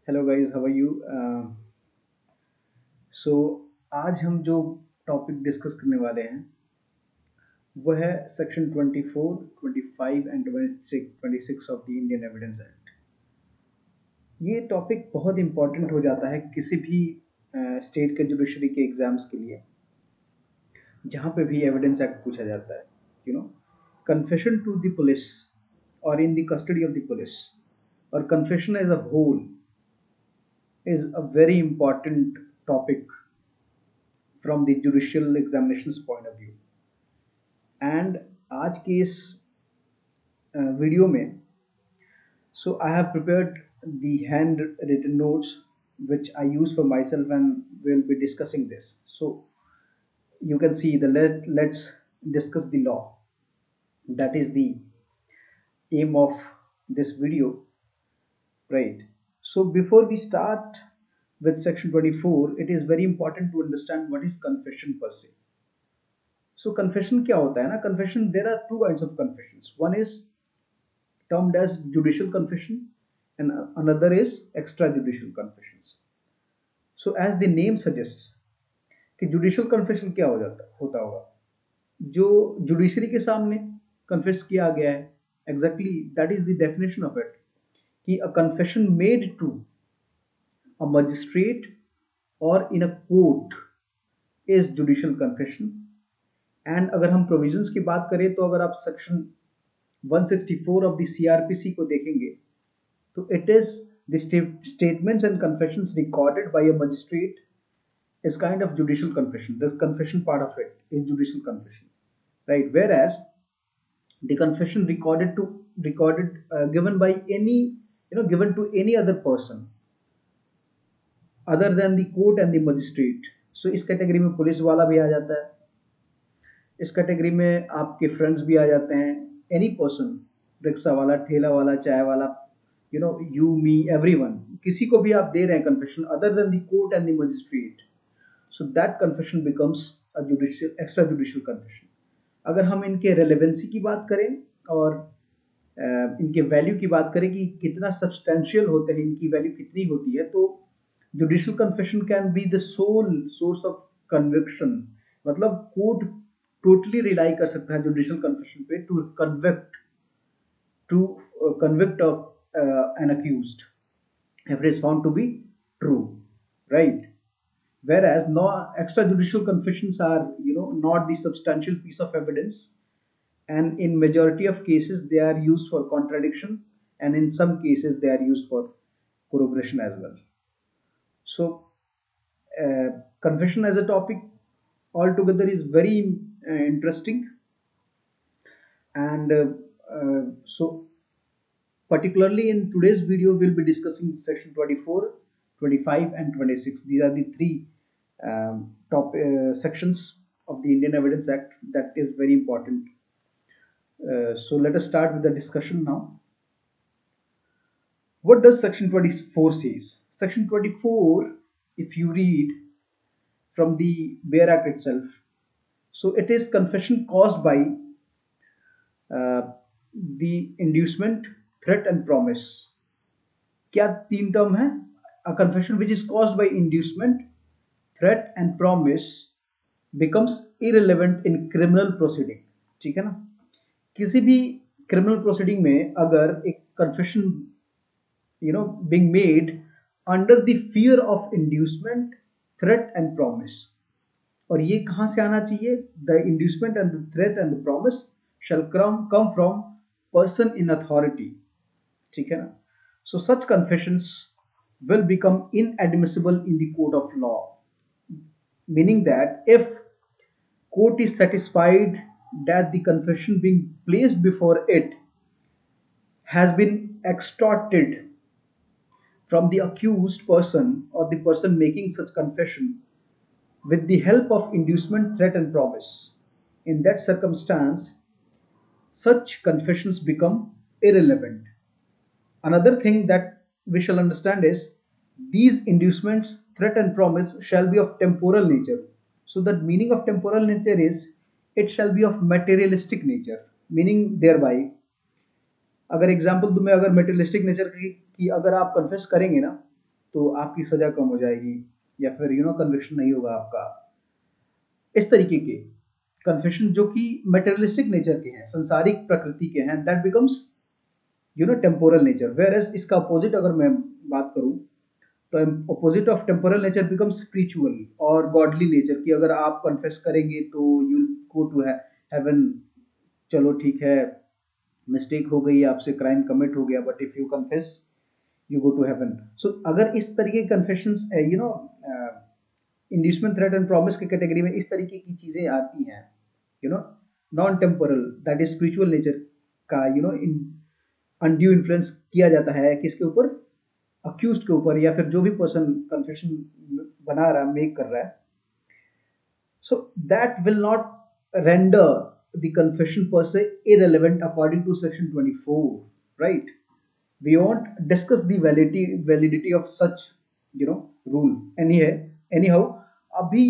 Hello guys, how are you? So आज हम जो टॉपिक डिस्कस करने वाले हैं वो है section 24, 25 and 26 of the Indian evidence act. ये टॉपिक बहुत इंपॉर्टेंट हो जाता है किसी भी स्टेट के जुडिशरी के एग्जाम्स के लिए, जहाँ पे भी एविडेंस एक्ट पूछा जाता है। You know, confession to the police और in the custody of the police और confession as a whole is a very important topic from the judicial examinations point of view. And आज के इस video में so I have prepared the handwritten notes which I use for myself and we'll be discussing this. So you can see let's discuss the law. That is the aim of this video, right? So before we start with section 24, it is very important to understand what is confession per se. So confession क्या होता है ना? Confession, there are two kinds of confessions. One is termed as judicial confession and another is extrajudicial confessions. So as the name suggests कि judicial confession क्या होता होगा, जो judiciary के सामने कन्फेस किया गया है, exactly that is the definition of it, कि a confession made to a magistrate or in a court is judicial confession. And अगर हम प्रोविजंस की बात करें तो अगर आप सेक्शन 164 ऑफ द सीआरपीसी को देखेंगे तो it is the statements and confessions recorded by a magistrate is kind of judicial confession. This confession part of it is judicial confession, right? Whereas the confession given by any, given to any other person other than the court and the magistrate. So इस category में police वाला भी आ जाता है, इस category में आपके friends भी आ जाते हैं, एनी पर्सन, रिक्शा वाला, ठेला वाला, चाय वाला, यू मी एवरीवन, किसी को भी आप दे रहे हैं confession other than the court and the magistrate, so that confession becomes a judicial extra judicial confession. अगर हम इनके रेलेवेंसी की बात करें और इनके वैल्यू की बात करें कि कितना सब्सटेंशियल होते हैं, इनकी वैल्यू कितनी होती है, तो judicial confession can be the sole source of conviction. मतलब कोर्ट टोटली रिलाई कर सकता है जुडिशियल कन्फेशन पे to convict of an accused if it is found to be true, right? Whereas no extrajudicial confessions are, not the substantial piece of evidence, and in majority of cases they are used for contradiction, and in some cases they are used for corroboration as well. So confession as a topic altogether is very interesting, and so particularly in today's video we'll be discussing section 24, 25 and 26. These are the three top sections of the Indian Evidence Act that is very important. So let us start with the discussion now. What does section 24 says? Section 24, if you read from the Bare Act itself, so it is confession caused by the inducement, threat and promise. क्या तीन term है? A confession which is caused by inducement, threat and promise becomes irrelevant in criminal proceeding. ठीक है ना? किसी भी criminal proceeding में अगर एक confession being made under the fear of inducement, threat and promise, और ये कहाँ से आना चाहिए? The inducement and the threat and the promise shall come from person in authority. ठीक है ना? So such confessions will become inadmissible in the court of law, meaning that if court is satisfied that the confession being placed before it has been extorted from the accused person or the person making such confession with the help of inducement, threat and promise, in that circumstance such confessions become irrelevant. Another thing that we shall understand is these inducements, threat and promise shall be of temporal nature. So the meaning of temporal nature is it shall be of materialistic nature, meaning thereby, अगर example तुम्हें अगर materialistic nature की अगर आप confess करेंगे ना, तो आपकी सजा कम हो जाएगी, या फिर कन्विक्शन नहीं होगा आपका। इस तरीके के कन्फेशन जो कि मेटेरियलिस्टिक नेचर के हैं, संसारिक प्रकृति के हैं, that becomes temporal nature. Whereas इसका अपोजिट अगर मैं बात करूं, तो opposite of temporal nature becomes spiritual और गॉडली नेचर, की अगर आप कन्फेस करेंगे तो यू गो टू हेवन। चलो ठीक है, मिस्टेक हो गई, आपसे क्राइम कमिट हो गया, but if you confess you go to heaven. So अगर इस तरीके के confessions inducement, threat and promise की कैटेगरी में इस तरीके की चीजें आती हैं, non temporal, that is spiritual nature का अनड्यू इन्फ्लुएंस किया जाता है किसके ऊपर, अक्यूज्ड के ऊपर, या फिर जो भी पर्सन कन्फेशन बना रहा है, मेक कर रहा है। So that will not render the confession per se irrelevant according to section 24, right? We won't discuss the validity of such rule anyhow. Abhi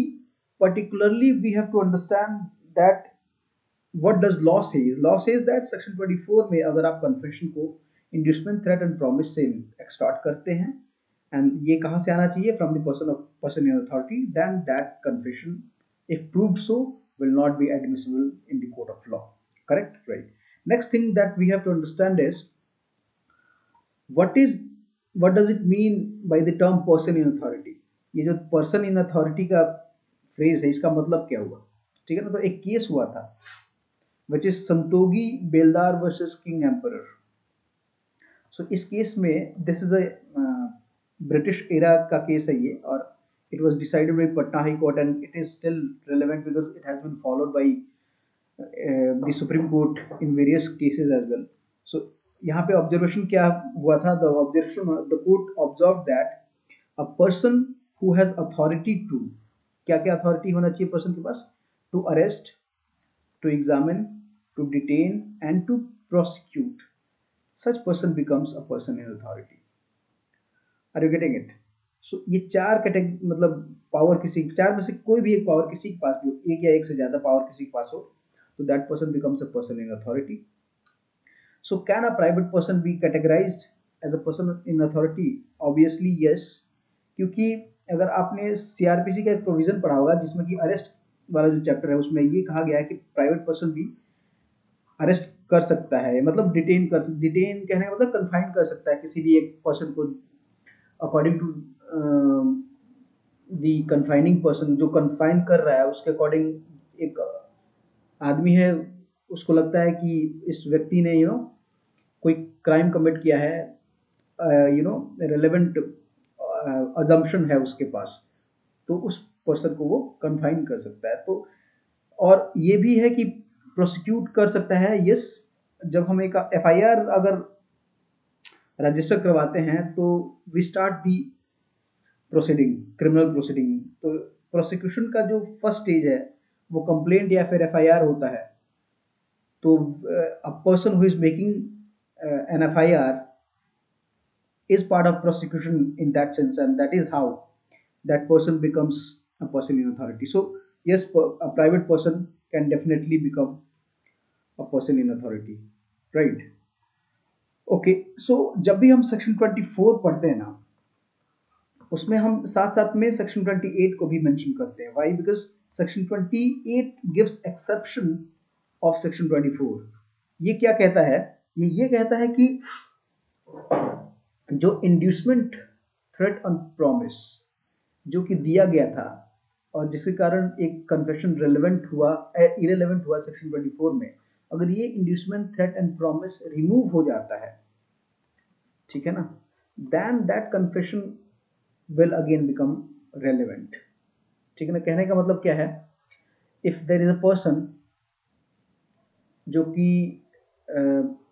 particularly we have to understand that what does law says. Law says that section 24 में अगर आप confession को inducement, threat and promise से extort करते हैं, and ये कहाँ से आना चाहिए, from the person in authority, then that confession, if proved so, will not be admissible in the court of law. Correct? Right. Next thing that we have to understand is what does it mean by the term person in authority. ये जो person in authority का phrase है, इसका मतलब क्या हुआ, ठीक है ना। तो एक केस हुआ था which is संतोगी बेलदार versus किंग एम्परर। सो इस केस में this is a British era का केस है ये, और it was decided by Patna High Court, and it is still relevant because it has been followed by the Supreme Court in various cases as well. So यहाँ पे observation क्या हुआ था, the court observed that a person who has authority to, क्या क्या authority होना चाहिए person के पास, to arrest, to examine, to detain and to prosecute, such person becomes a person in authority. Are you getting it? So ये चार category, मतलब power किसी, चार में से कोई भी एक पावर किसी के पास भी हो, एक या एक से ज्यादा पावर किसी के पास हो, तो that person becomes a person in authority. So can a private person be categorised as a person in authority? Obviously yes, क्योंकि अगर आपने सीआरपीसी का एक प्रोविजन पढ़ा होगा जिसमें कि अरेस्ट वाला जो चैप्टर है, उसमें ये कहा गया है कि प्राइवेट पर्सन भी अरेस्ट कर सकता है, मतलब डिटेन कहने का मतलब कन्फाइन कर सकता है किसी भी एक पर्सन को according to the confining person, जो कन्फाइन कर रहा है उसके अकॉर्डिंग। एक आदमी है, उसको लगता है कि इस व्यक्ति ने कोई क्राइम कमिट किया है, रेलेवेंट अजम्पशन है उसके पास, तो उस पर्सन को वो कन्फाइन कर सकता है। तो और ये भी है कि प्रोसिक्यूट कर सकता है, यस। जब हम एक एफआईआर अगर रजिस्टर करवाते हैं तो we start the proceeding, criminal proceeding. तो प्रोसिक्यूशन का जो फर्स्ट स्टेज है वो कंप्लेंट या फिर एफआईआर होता है। तो a person who is making an FIR is part of prosecution in that sense, and that is how that person becomes a person in authority. So yes, a private person can definitely become a person in authority, right? Okay, so जब भी हम section 24 पढ़ते हैं ना, उसमें हम साथ साथ में सेक्शन 28 को भी मेंशन करते हैं। Why? Because section 28 gives exception of section 24। ये क्या कहता है, ये कहता है कि जो इंड्यूसमेंट, थ्रेट एंड प्रॉमिस जो कि दिया गया था और जिसके कारण एक कन्फेशन इरेलेवेंट हुआ सेक्शन 24 में, अगर ये inducement, threat and promise remove हो जाता है, ठीक है ना, then that confession will again become relevant. ठीक है ना। कहने का मतलब क्या है, if there is a person जो कि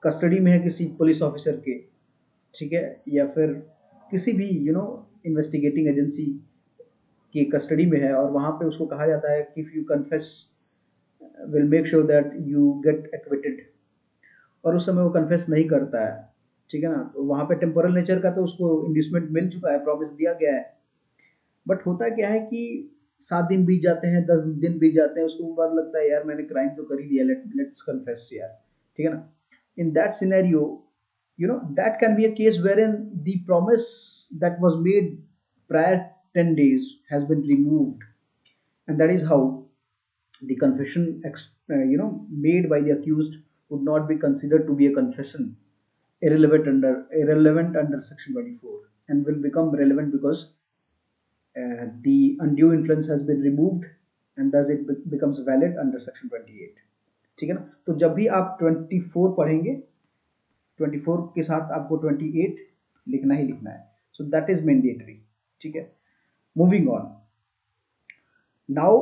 कस्टडी में है किसी पुलिस ऑफिसर के, ठीक है, या फिर किसी भी इन्वेस्टिगेटिंग एजेंसी की कस्टडी में है, और वहाँ पे उसको कहा जाता है कि if you confess will make sure that you get acquitted, और उस समय वो कन्फेस नहीं करता है, ठीक है ना, तो वहाँ पे टेम्पोरल नेचर का तो उसको इंड्यूसमेंट मिल चुका है, प्रॉमिस दिया गया है। बट होता क्या है कि 7 दिन बीत जाते हैं, 10 दिन बीत जाते हैं, उसके बाद लगता है यार मैंने क्राइम तो कर ही दिया, लेट्स कन्फेस यार, ठीक है ना। In that scenario that can be a case wherein the promise that was made prior 10 days has been removed, and that is how the confession made by the accused would not be considered to be a confession, irrelevant under section 24, and will become relevant because the undue influence has been removed, and thus it becomes valid under section 28. ठीक है ना? तो जब भी आप 24 पढ़ेंगे, 24 के साथ आपको 28 लिखना ही लिखना है, सो दैट इज मैंडेटरी. ठीक है, moving on. Now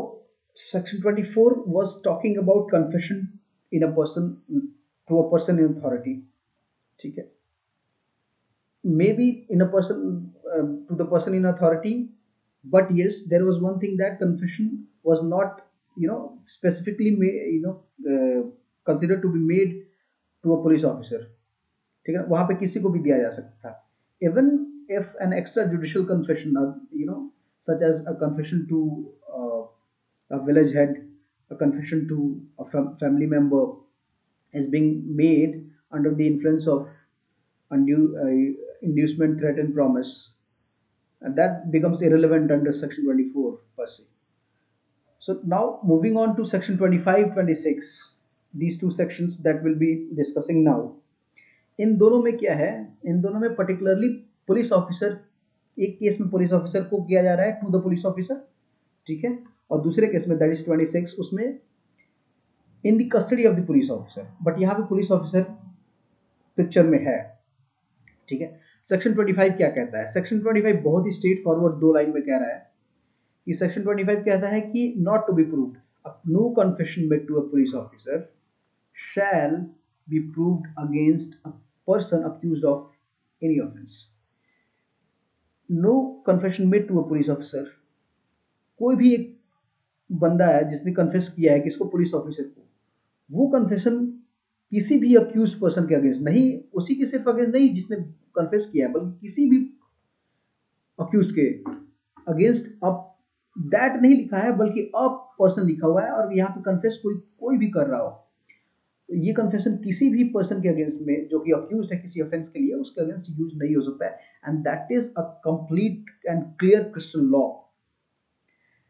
section 24 was talking about confession in a person to a person in authority. ठीक है, maybe in a person to the person in authority, but yes, there was one thing, that confession was not specifically considered to be made to a police officer. ठीक है, वहां पे किसी को भी दिया जा सकता था. Even if an extra judicial confession, such as a confession to a village head, a confession to a family member is being made under the influence of undue inducement, threat, and promise, and that becomes irrelevant under section 24 per se. So now moving on to section 25, 26, these two sections that we'll be discussing now. इन दोनों में क्या है, इन दोनों में particularly police officer, एक case में police officer को किया जा रहा है टू द पुलिस ऑफिसर, ठीक है, और दूसरे केस में दैट इज 26, उसमें इन the custody of the police officer, but यहाँ पे पुलिस ऑफिसर पिक्चर में है. ठीक है, सेक्शन 25 क्या कहता है? सेक्शन 25 बहुत ही स्ट्रेट फॉरवर्ड दो लाइन में कह रहा है कि सेक्शन 25 कहता है कि not to be proved, no confession made to a police officer shall be proved against a person accused of any offense. No confession made to a police officer. कोई भी एक बंदा है जिसने कन्फेस किया है किसको, पुलिस ऑफिसर को, वो कन्फेशन किसी भी अक्यूज पर्सन के अगेंस्ट नहीं, उसी के सिर्फ अगेंस्ट नहीं जिसने कन्फेस किया है, बल्कि किसी भी अक्यूज के अगेंस्ट. अब दैट नहीं लिखा है बल्कि अ पर्सन लिखा हुआ है, और यहाँ पे कन्फेस कोई भी कर रहा हो, ये कन्फेशन किसी भी पर्सन के अगेंस्ट में जो कि अक्यूज्ड है किसी ऑफेंस के लिए, उसके अगेंस्ट यूज नहीं हो सकता है, and that is a complete and clear crystal law.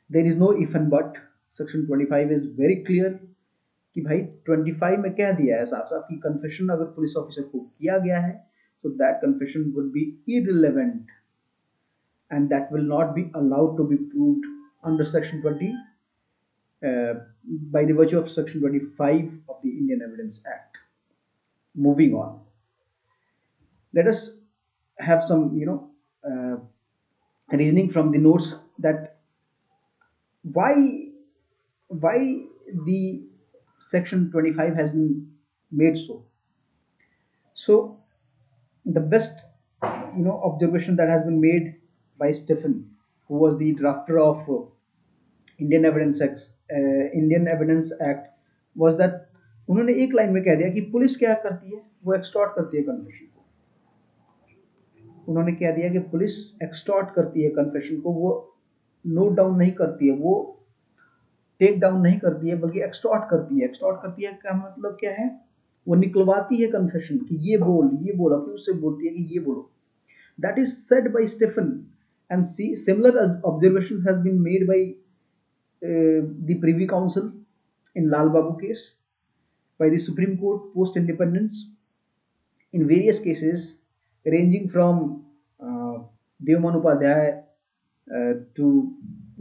There is no if and but. Section 25 is very clear कि भाई 25 में कह दिया है साफ साफ कि कन्फेशन अगर पुलिस ऑफिसर को किया गया है तो that confession would be irrelevant and that will not be allowed to be proved under section 20 by the virtue of section 25 of the Indian Evidence Act. Moving on, let us have some reasoning from the notes that why the section 25 has been made so. So the best observation that has been made by Stephen, who was the drafter of Indian evidence act was that उन्होंने एक line में कह दिया कि police क्या करती है, वो एक्सटॉर्ट करती है कन्फेशन को. उन्होंने कह दिया कि पुलिस एक्सटॉर्ट करती है कन्फेशन को, वो नोट डाउन नहीं करती है, वो टेक डाउन नहीं करती है, बल्कि एक्सटॉर्ट करती है. एक्सटॉर्ट करती है का मतलब क्या है? वो निकलवाती है कन्फेशन कि ये बोल, अपनी उससे बोलती है कि ये बोलो. That is said by Stephen, and similar observation has been made by the Privy Council in Lal Babu case, by the Supreme Court post independence, in various cases ranging from Devman Upadhyay to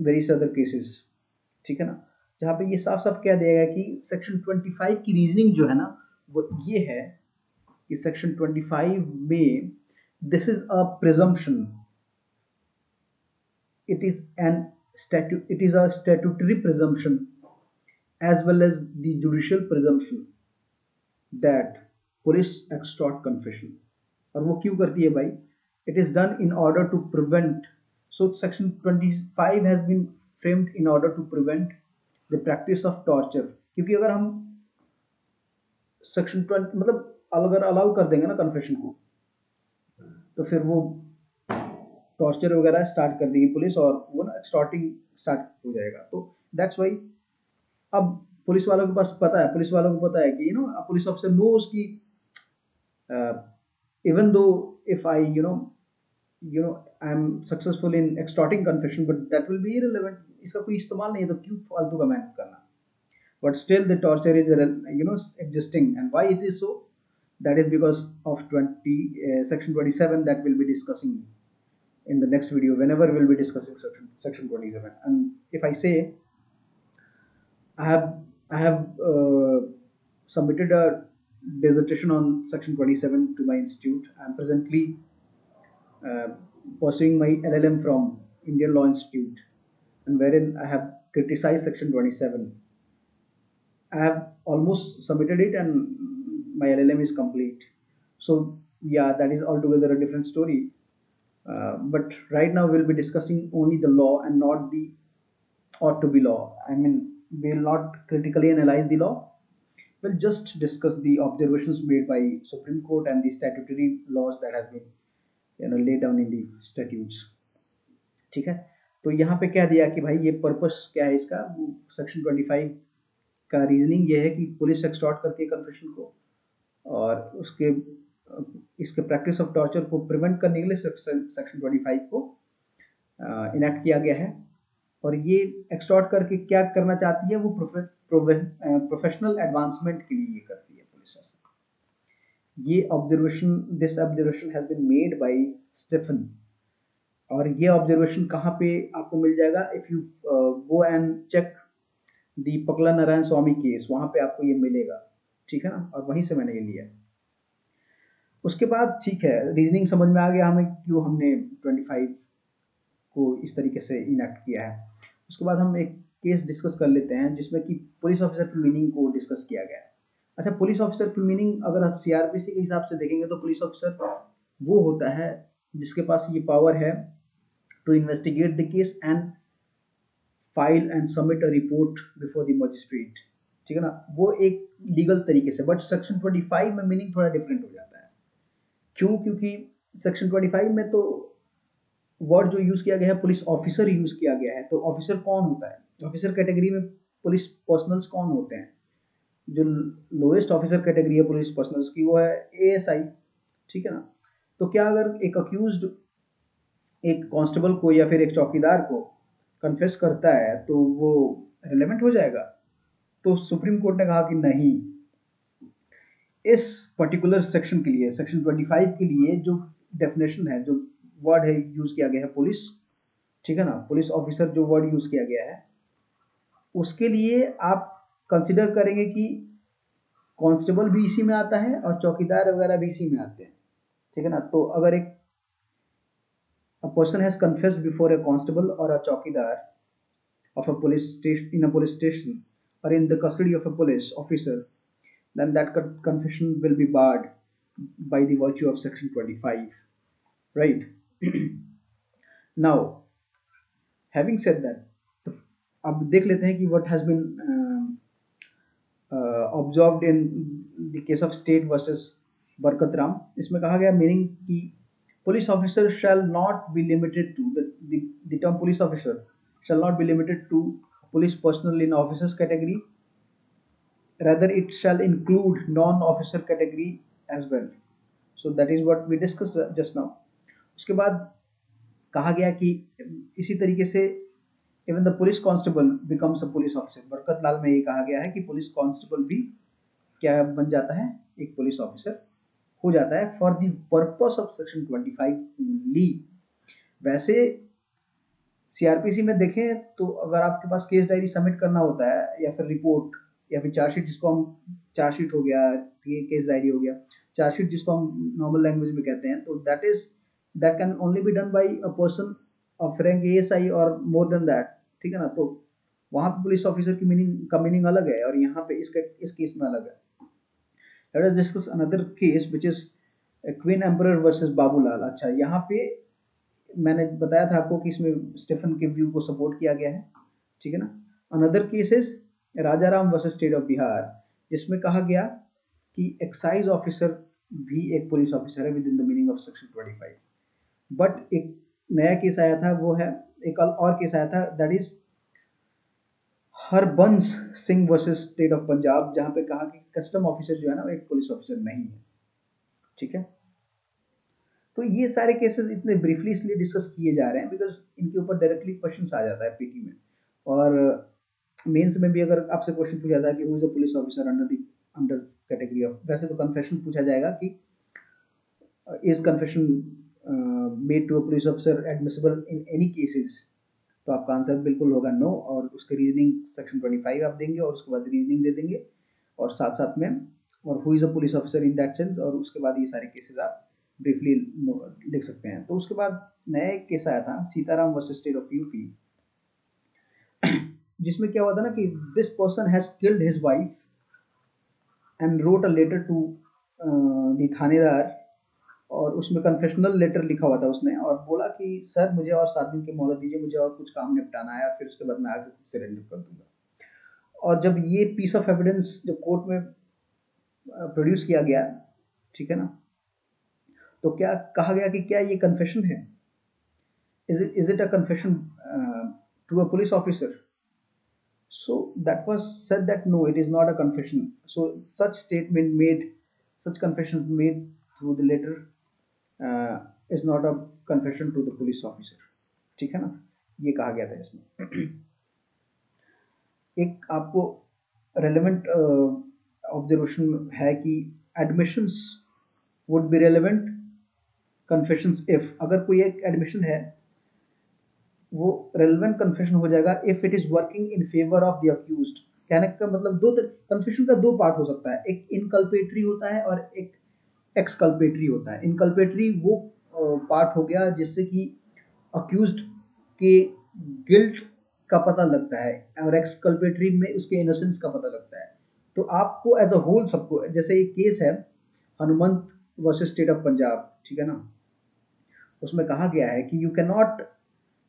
various other cases. ठीक है ना, जहाँ पे ये साफ साफ कह दिया गया कि सेक्शन 25 की रीजनिंग जो है ना वो ये है कि सेक्शन 25 में this is a presumption, it is a statutory presumption as well as the judicial presumption that police extort confession. और वो क्यों करती है भाई? It is done in order to prevent. So section 25 has been framed in order to prevent the practice of torture. क्योंकि अगर हम section 20 मतलब अगर अलाउ कर देंगे ना कन्फेशन को, तो फिर वो टॉर्चर वगैरह स्टार्ट कर देगी पुलिस, और वो ना एक्सटॉर्टिंग स्टार्ट हो जाएगा. तो दैट्स वाई अब पुलिस वालों को पता है कि पुलिस ऑफिसर नोज की even though if I I'm successful in extorting confession, but that will be irrelevant. इसका कोई इस्तेमाल नहीं है, तो क्यों फालतू का मेहनत करना? But still the torture is existing, and why it is so? That is because of section 27 that we'll be discussing in the next video whenever we'll be discussing section 27. And if I say I have submitted a dissertation on section 27 to my institute. I'm presently uh, pursuing my LLM from Indian Law Institute, and wherein I have criticized section 27. I have almost submitted it, and my LLM is complete. So yeah, that is altogether a different story. But right now we'll be discussing only the law and not the ought to be law. I mean, we'll not critically analyze the law. We'll just discuss the observations made by Supreme Court and the statutory laws that has been laid down in the statutes. ठीक है, तो यहाँ पे क्या दिया कि भाई ये पर्पस क्या है इसका, सेक्शन 25 का रीजनिंग ये है कि पुलिस एक्सटॉर्ट करती है कन्फेशन को, और उसके इसके प्रैक्टिस ऑफ टॉर्चर को प्रिवेंट करने के लिए सेक्शन 25 को इनेक्ट किया गया है। और ये एक्सटॉर्ट करके क्या करना चाहती है, वो प्रोफेशनल एडवांसमेंट के लिए ये करती है पुलिस ऐसा। ये observation, this observation has been made by Stephen, और ये ऑब्जर्वेशन कहाँ पे आपको मिल जाएगा? If you go and check the Pakala Narayana Swami case, वहां पे आपको ये मिलेगा, ठीक है ना, और वहीं से मैंने ये लिया। उसके बाद ठीक है, रीजनिंग समझ में आ गया हमें क्यों हमने 25 को इस तरीके से इनेक्ट किया है। उसके बाद हम एक केस डिस्कस कर लेते हैं जिसमें कि पुलिस ऑफिसर की मीनिंग को डिस्कस किया गया है। अच्छा, पुलिस ऑफिसर की मीनिंग अगर आप सीआरपीसी के हिसाब से देखेंगे तो पुलिस ऑफिसर वो होता है जिसके पास ये पावर है to investigate the case and file and submit a report before the magistrate, ठीक है ना, वो एक लीगल तरीके से। बट सेक्शन 25 में मीनिंग थोड़ा डिफरेंट हो जाता है। क्यों? क्योंकि सेक्शन 25 में तो वर्ड जो यूज किया गया है पुलिस ऑफिसर यूज किया गया है। तो ऑफिसर कौन होता है? ऑफिसर कैटेगरी में पुलिस पर्सनल्स कौन होते हैं? जो लोएस्ट ऑफिसर कैटेगरी है पुलिस पर्सनल्स की वो है एएसआई, ठीक है ना। तो क्या अगर एक अक्यूज्ड एक कांस्टेबल को या फिर एक चौकीदार को कन्फेस करता है तो वो रिलेवेंट हो जाएगा? तो सुप्रीम कोर्ट ने कहा कि नहीं, इस पर्टिकुलर सेक्शन के लिए, सेक्शन 25 के लिए जो डेफिनेशन है, जो वर्ड है यूज किया गया है पुलिस, ठीक है ना, पुलिस ऑफिसर जो वर्ड यूज किया गया है, उसके लिए आप कंसिडर करेंगे कि कांस्टेबल भी इसी में आता है और चौकीदार वगैरह भी इसी में आते हैं, ठीक है ना। तो अगर एक a person has confessed before a constable or a chowkidar of a police station, in a police station or in the custody of a police officer, then that confession will be barred by the virtue of section 25, right? Now, having said that, तो अब देख लेते हैं कि what has been observed in the case of state versus बरकत राम। इसमें कहा गया मीनिंग कि police officer shall not be limited to the term police officer shall not be limited to police personnel in officers category, rather it shall include non-officer category as well. So that is what we discussed just now. उसके बाद कहा गया कि इसी तरीके से even the police constable becomes a police officer. बरकत लाल में ये कहा गया है कि पुलिस कांस्टेबल भी क्या बन जाता है? एक पुलिस ऑफिसर हो जाता है for the purpose of section 25 only. वैसे सीआरपीसी में देखें तो अगर आपके पास केस डायरी सबमिट करना होता है या फिर रिपोर्ट या फिर चार्जशीट, जिसको हम चार्जशीट हो गया, ये केस डायरी हो गया, चार्जशीट जिसको हम नॉर्मल लैंग्वेज में कहते हैं, तो that can only be done by a person of rank ASI और मोर देन दैट, ठीक है ना। तो वहां पे पुलिस ऑफिसर की मीनिंग अलग है और यहाँ पे इस केस में अलग है। Let us discuss another case which is queen emperor versus Babulal. अच्छा, यहाँ पे मैंने बताया था आपको कि इसमें स्टीफन के व्यू को सपोर्ट किया गया है, ठीक है ना। Another case is Rajaram versus state of Bihar, जिसमें कहा गया कि एक्साइज ऑफिसर भी एक पुलिस ऑफिसर है with in the meaning of section 25। But एक नया केस आया था, वो है एक और केस आया था, that is Harbans Singh versus state of Punjab, जहां पे कहा कि कस्टम ऑफिसर जो है ना वो एक पुलिस ऑफिसर नहीं है, ठीक है। तो ये सारे केसेस इतने ब्रीफली इसलिए डिस्कस किए जा रहे हैं बिकॉज इनके ऊपर डायरेक्टली क्वेश्चन आ जाता है पीटी में, और मेंस में भी अगर आपसे क्वेश्चन पूछा जाता है कि who is a police officer under category of, वैसे तो कन्फेशन पूछा जाएगा कि is confession made to a police officer admissible in any cases, तो आपका आंसर बिल्कुल होगा नो, और उसके रीजनिंग सेक्शन 25 आप देंगे और उसके बाद रीजनिंग दे देंगे और साथ साथ में और who is a police officer in that sense, और उसके बाद ये सारे केसेस आप ब्रीफली लिख सकते हैं। तो उसके बाद नया एक केस आया था Sitaram versus state of UP, जिसमें क्या हुआ था ना कि this person has killed his wife and wrote a letter to the थानेदार, और उसमें कन्फेशनल लेटर लिखा हुआ था उसने, और बोला कि सर मुझे और 7 दिन की मोहलत दीजिए, मुझे और कुछ काम निपटाना है, फिर उसके बाद मैं आके खुद सरेंडर कर दूंगा। और जब ये पीस ऑफ एविडेंस जब कोर्ट में प्रोड्यूस किया गया, ठीक है ना, तो क्या कहा गया कि क्या ये कन्फेशन है, is it a confession to a police officer? So that was said that no, it is not a confession. So such confession made through the letter uh, is not a confession to the police officer, ठीक है ना, ये कहा गया था इसमें। एक आपको रेलेवेंट ऑब्जर्वेशन है कि admissions would be relevant confessions if, अगर कोई एक एडमिशन है वो रेलेवेंट कन्फेशन हो जाएगा if it is working in favour of the accused. कहने का मतलब दो कन्फेशन का दो पार्ट हो सकता है, एक इनकल्पेटरी होता है और एक एक्सकल्पेटरी होता है। इनकल्पेटरी वो पार्ट हो गया जिससे कि अक्यूज्ड के गिल्ट का पता लगता है, और एक्सकल्पेटरी में उसके इनोसेंस का पता लगता है। तो आपको एज अ होल सबको, जैसे एक केस है Hanumant versus state of Punjab, ठीक है ना, उसमें कहा गया है कि यू कैन नॉट,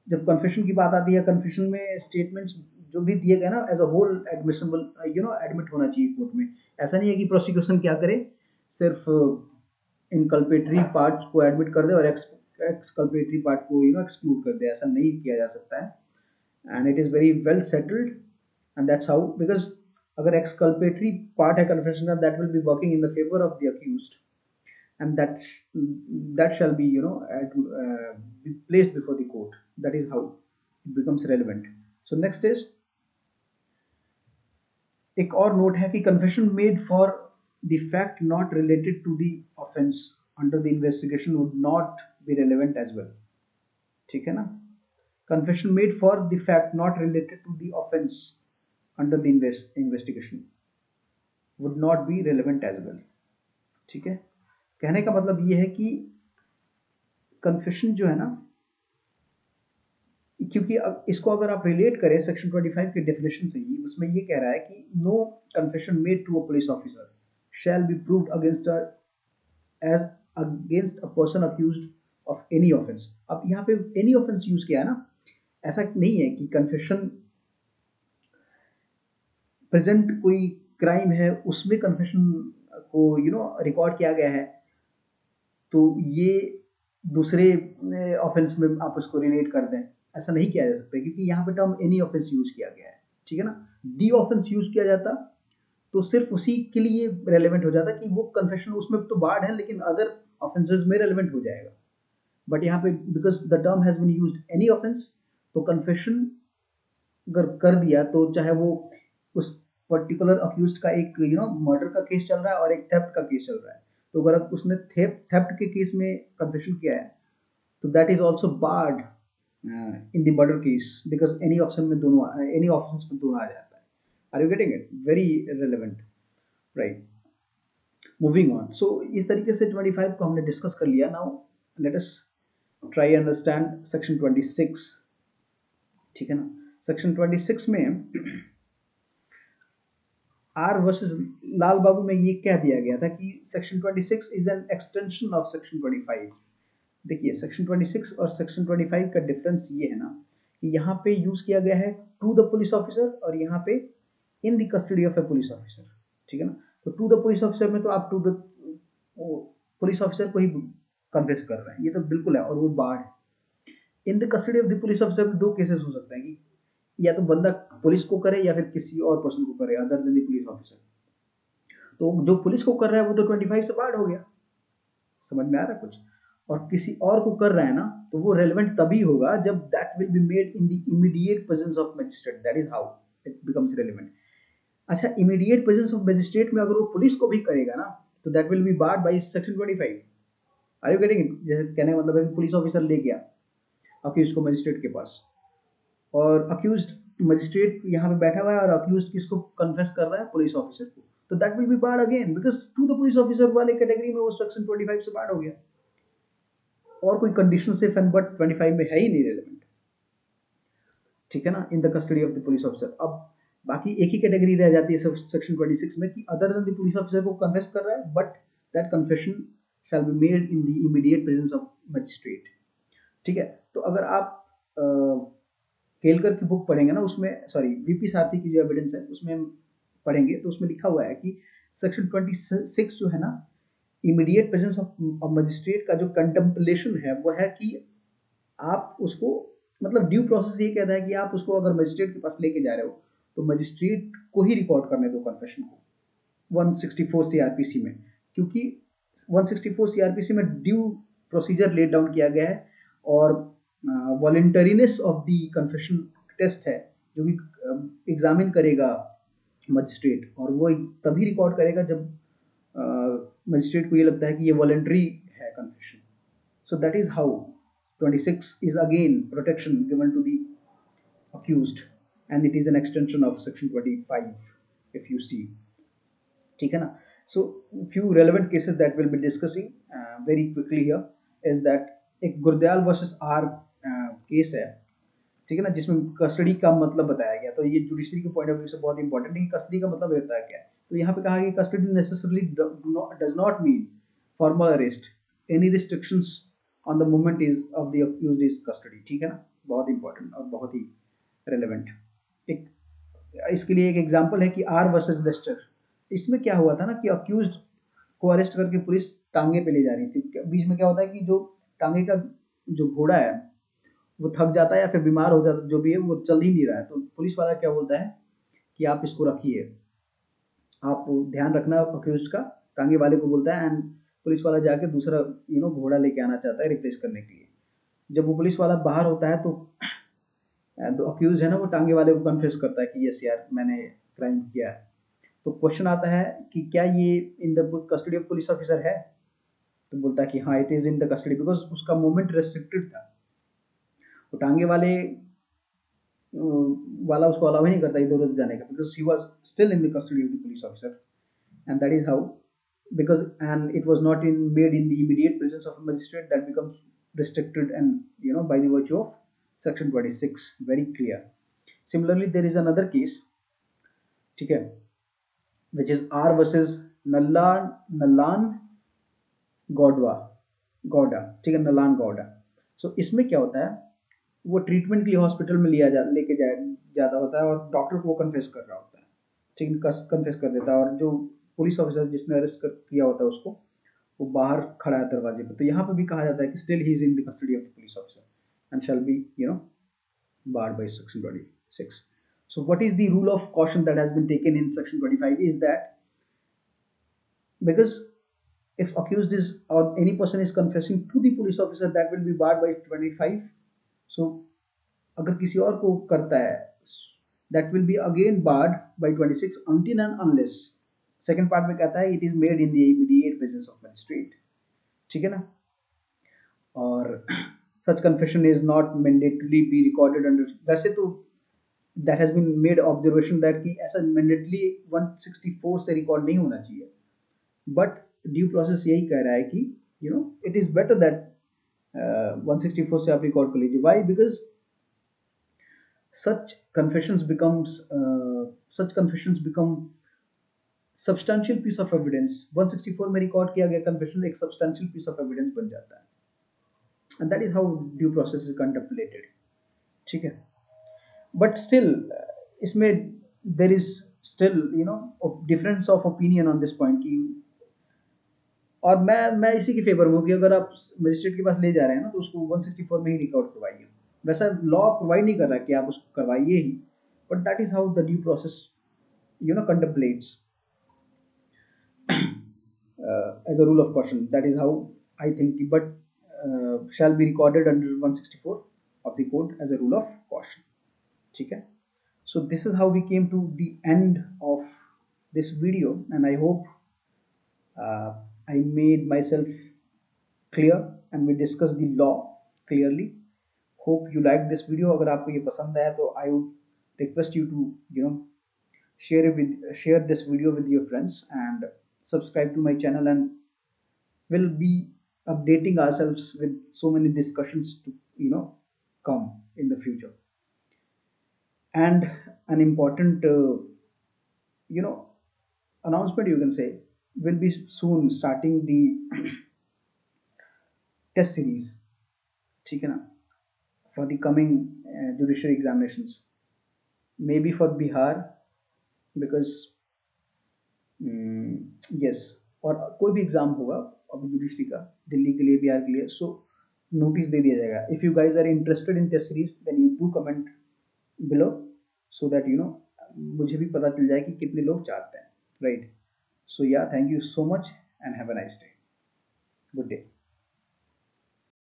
जब कन्फेशन की बात आती है, कन्फेशन में स्टेटमेंट्स जो भी दिए गए ना as a whole admissible, admit होना चाहिए कोर्ट में। ऐसा नहीं है कि प्रोसिक्यूशन क्या करे, सिर्फ इनकल्पेटरी पार्ट को एडमिट कर दे और एक्सकल्पेटरी पार्ट को एक्सक्लूड कर दे, ऐसा नहीं किया जा सकता है। And it is very well settled and that's how, because अगर एक्सकल्पेटरी पार्ट है कन्फेशन का, that will be working in the favour of the accused, and that shall be be placed before the court. That is how it becomes relevant. So next is एक और note है कि confession made for the fact not related to the offense under the investigation would not be relevant as well, ठीक है ना। confession made for the fact not related to the offense under the investigation would not be relevant as well, ठीक है। कहने का मतलब ये है कि कन्फेशन जो है ना, क्योंकि अब इसको अगर आप रिलेट करें सेक्शन 25 के डेफिनेशन से ही, उसमें ये कह रहा है कि no confession made to a police officer shall be proved against a person accused of any offence. अब यहाँ पे एनी ऑफेंस यूज किया है ना, ऐसा नहीं है कि कन्फेशन प्रेजेंट कोई क्राइम है उसमें कन्फेशन को रिकॉर्ड किया गया है, तो ये दूसरे ऑफेंस में आप उसको रिलेट कर दें, ऐसा नहीं किया जा सकता, क्योंकि यहाँ पे टर्म एनी ऑफेंस यूज किया गया है, ठीक है ना। दी ऑफेंस यूज किया जाता तो सिर्फ उसी के लिए रेलेवेंट हो जाता कि वो कन्फेशन उसमें तो बार्ड है, लेकिन अदर ऑफेंसेस में रेलेवेंट हो जाएगा। बट यहाँ पे because the term has been used any offence, तो कन्फेशन अगर कर दिया तो चाहे वो उस पर्टिकुलर अक्यूज्ड का एक मर्डर का केस चल रहा है और एक थेफ्ट का केस चल रहा है, तो अगर उसने थेफ्ट के केस में कन्फेशन किया है तो that is also barred in the murder case, because any option में दोनों आ जाता है। Are you getting it? Very relevant, right. Moving on, so इस तरीके से 25 को हमने डिस्कस कर लिया। Now let us try understand section 26, ठीक है ना। सेक्शन 26 में आर वर्सेस लाल बाबू में ये कह दिया गया था कि section 26 is an extension of section 25। देखिए सेक्शन 26 और सेक्शन 25 का डिफरेंस ये है ना कि यहाँ पे यूज किया गया है टू द पुलिस ऑफिसर और यहाँ पे इन the custody of A police officer, ठीक है ना। तो टू द पुलिस ऑफिसर में तो आप टू द पुलिस ऑफिसर को ही कन्फेस कर रहे हैं, ये तो बिल्कुल है, और वो बाढ़ है। इन the custody of the police officer में दो केसेस हो सकते हैं कि या तो बंदा पुलिस को करे या फिर किसी और पर्सन को करे other than the police officer. तो जो पुलिस को कर रहा है वो तो 25 से बाहर हो गया, समझ में आ रहा है कुछ। और किसी और को कर रहा है ना, तो वो रेलेवेंट तभी होगा जब that will be made in the immediate presence of magistrate, that is how it becomes relevant. अच्छा, इमीडिएट प्रेजेंस ऑफ मजिस्ट्रेट में अगर वो पुलिस को भी करेगा ना, तो that will be barred by section 25। Are you getting it? जैसे कहने का मतलब है कि पुलिस ऑफिसर ले गया अक्यूज को मजिस्ट्रेट के पास, और अक्यूज मजिस्ट्रेट यहाँ पे बैठा हुआ है और अक्यूज किसको कन्फेस कर रहा है? पुलिस ऑफिसर को। तो that will be barred again, because to the police officer वाले कैटेगरी में वो सेक्शन 25 से बार्ड हो गया, और कोई कंडीशन सिर्फ एंड बट 25 में है ही नहीं रेलेवेंट। ठीक है ना, इन the custody of the police officer. अब बाकी एक ही कैटेगरी रह जाती है सेक्शन 26 में कि other than the police officer को कन्फेस कर रहा है, but that confession shall be made in the immediate presence of magistrate. ठीक है, तो अगर आप केलकर की बुक पढ़ेंगे ना, उसमें सॉरी वीपी सारथी की जो एविडेंस है उसमें पढ़ेंगे, तो उसमें लिखा हुआ है कि सेक्शन 26 जो है ना, इमीडिएट प्रेजेंस ऑफ मजिस्ट्रेट का जो कंटेम्पलेशन है वो है कि आप उसको, मतलब ड्यू प्रोसेस ये कहता है कि आप उसको अगर मजिस्ट्रेट के पास लेके जा रहे हो, तो मजिस्ट्रेट को ही रिकॉर्ड करने दो कन्फेशन को 164 सीआरपीसी में, क्योंकि 164 सीआरपीसी में ड्यू प्रोसीजर लेट डाउन किया गया है, और वॉलंटरीनेस ऑफ द कन्फेशन टेस्ट है जो कि एग्जामिन करेगा मजिस्ट्रेट, और वो तभी रिकॉर्ड करेगा जब मजिस्ट्रेट को ये लगता है कि ये वॉलंटरी है confession. So that is how 26 is again protection given to the accused, and it is an extension of section 25 if you see। ठीक है ना, so few relevant cases that we'll be discussing very quickly here is that एक Gurdayal versus R case है, ठीक है ना, जिसमें custody का मतलब बताया गया। तो ये जुडिशरी के पॉइंट ऑफ व्यू से बहुत इंपॉर्टेंट है कि कस्टडी का मतलब रहता है क्या है। तो यहाँ पे कहा कि custody necessarily does not mean formal arrest, any restrictions on the movement is of the accused is custody. ठीक है ना, बहुत इंपॉर्टेंट और बहुत ही रेलेवेंट। एक इसके लिए एक एग्जांपल है कि आर वर्सेस लेस्टर। इसमें क्या हुआ था ना कि अक्यूज्ड को अरेस्ट करके पुलिस टांगे पे ले जा रही थी। बीच में क्या होता है कि जो टांगे का जो घोड़ा है वो थक जाता है या फिर बीमार हो जाता है, जो भी है वो चल ही नहीं रहा है, तो पुलिस वाला क्या बोलता है कि आप इसको रखिए, आप ध्यान रखना अक्यूज्ड का, टांगे वाले को बोलता है, एंड पुलिस वाला जाके दूसरा घोड़ा लेके आना चाहता है रिप्लेस करने के लिए। जब वो पुलिस वाला बाहर होता है तो अक्यूज है ना, वो टांगे वाले को कन्फेस करता है कि यस यार मैंने क्राइम किया है। तो क्वेश्चन आता है कि क्या ये इन the custody of police officer है? तो बोलता है कि हाँ it is in the custody, because उसका मूवमेंट रेस्ट्रिक्टेड था। वो टांगे वाला उसको अलाउ ही नहीं करता इधर उधर जाने का, because he was still in the custody of the police officer, and that is how, because and it was not made in the immediate presence of a magistrate, that becomes restricted, and by the virtue of section 26, very clear। Similarly there is another case, ठीक है, which is R versus नल्लान Gowda, ठीक है, नलान गौडा। सो इसमें क्या होता है, वो treatment के लिए हॉस्पिटल में लेके जाता होता है, और डॉक्टर को कन्फेस कर रहा होता है, ठीक है, कन्फेस कर देता है, और जो पुलिस ऑफिसर जिसने अरेस्ट किया होता है उसको, वो बाहर खड़ा है दरवाजे पे। तो यहाँ पे भी कहा जाता है कि still he is in the custody of the police officer and shall be barred by section 26। So what is the rule of caution that has been taken in section 25 is that because if accused is or any person is confessing to the police officer, that will be barred by 25। so अगर किसी और को करता है, that will be again barred by 26 until and unless, second part में कहता है, it is made in the immediate presence of magistrate। ठीक है ना, और such confession is not mandatorily be recorded under, वैसे तो that has been made observation that कि ऐसा mandatorily 164 से रिकॉर्ड नहीं होना चाहिए, बट ड्यू प्रोसेस यही कह रहा है कि it is better that 164 से आप रिकॉर्ड कर लीजिए। Why? Because such confessions become substantial piece of evidence। 164 में रिकॉर्ड किया गया confession एक substantial piece of evidence बन जाता है, and that is how due process is contemplated। ठीक है, but still इसमें there is still difference of opinion on this point कि, और मैं इसी के फेवर में हूँ कि अगर आप मजिस्ट्रेट के पास ले जा रहे हैं ना, तो उसको 164 में ही रिकॉर्ड करवाइए। वैसा लॉ प्रोवाइड नहीं कर रहा कि आप उसको करवाइए ही, but that is how the due process contemplates as a rule of caution। that is how I think, but shall be recorded under 164 of the code as a rule of caution. ठीक है? So this is how we came to the end of this video, and I hope I made myself clear and we discussed the law clearly. Hope you liked this video. अगर आपको ये पसंद आया तो I would request you to share this video with your friends and subscribe to my channel, and we'll be updating ourselves with so many discussions to come in the future. And an important you know announcement, you can say, will be soon starting the test series, ठीक है ना, for the coming judiciary examinations, maybe for Bihar, because yes, और कोई भी exam होगा अभी judiciary का, दिल्ली के लिए, बिहार के लिए, सो नोटिस दे दिया जाएगा. If you guys are interested in test series then you do comment below, so that मुझे भी पता चल जाए कि कितने लोग चाहते हैं, राइट? सो या, thank you so much and have a nice day. Good day.